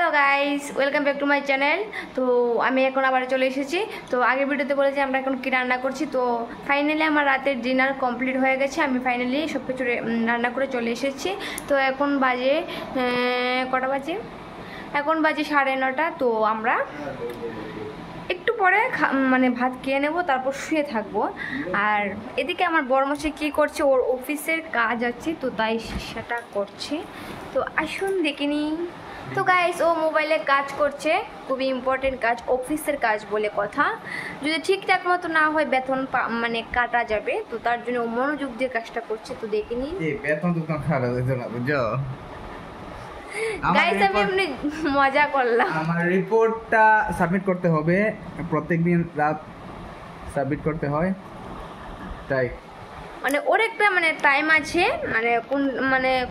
Hello guys, welcome back to my channel. তো আমি এখন আবার চলে এসেছি। তো আগের ভিডিওতে বলেছি আমরা এখন কি রান্না করছি। তো ফাইনালি আমার রাতের ডিনার কমপ্লিট হয়ে গেছে। আমি ফাইনালি সব কিছু রান্না করে চলে এসেছি। তো এখন বাজে কটা বাজে? এখন বাজে 9:30। তো আমরা একটু পরে মানে ভাত খেয়ে নেবো, তারপর শুয়ে থাকবো। আর এদিকে আমার বড়মশাই কী করছে, ওর অফিসের কাজ আছে, তো তাই সেটা করছে। তো আসুন দেখে নিই। তো গাইস, ও মোবাইলে কাজ করছে, খুবই ইম্পর্টেন্ট কাজ, অফিসের কাজ বলে কথা। যদি ঠিকঠাক মতো না হয় বেতন মানে কাটা যাবে, তো তার জন্য ও মনোযোগ দিয়ে কাজটা করছে। তো দেখে নিই। বেতন তো খারাপ হয়েছে না, বুঝছো? গাইস, আমি এমনি মজা করলাম। আমার রিপোর্টটা সাবমিট করতে হবে, প্রত্যেকদিন রাত সাবমিট করতে হয়, তাই মানে ওর একটা টাইম আছে,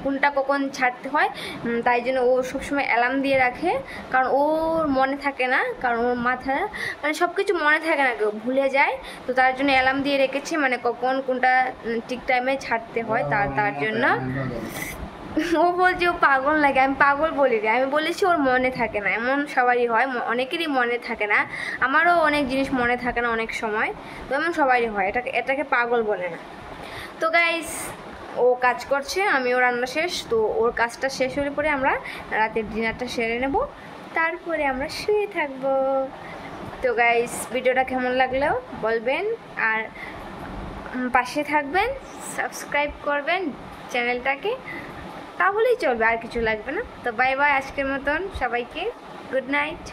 কোনটা কখন ছাড়তে হয়। তাই জন্য ও সবসময় অ্যালার্ম দিয়ে রাখে, কারণ ওর মনে থাকে না, কারণ ওর মাথা সব কিছু মনে থাকে না, কেউ ভুলে যায়। তো তার জন্য অ্যালার্ম দিয়ে রেখেছি, কখন কোনটা ঠিক টাইমে ছাড়তে হয় তার জন্য। ও বলছে ও পাগল লাগে, আমি পাগল বলি রে, আমি বলেছি ওর মনে থাকে না। এমন সবারই হয়, অনেকেরই মনে থাকে না, আমারও অনেক জিনিস মনে থাকে না অনেক সময়। তো এমন সবারই হয়, এটাকে পাগল বলে না। তো গাইস, ও কাজ করছে, আমিও রান্না শেষ। তো ওর কাজটা শেষ হলে পরে আমরা রাতের ডিনারটা সেরে নেব, তারপরে আমরা শুয়ে থাকবো। তো গাইস, ভিডিওটা কেমন লাগলো বলবেন, আর পাশে থাকবেন, সাবস্ক্রাইব করবেন চ্যানেলটাকে, তাহলেই চলবে, আর কিছু লাগবে না। তো বাই বাই, আজকের মতন সবাইকে গুড নাইট।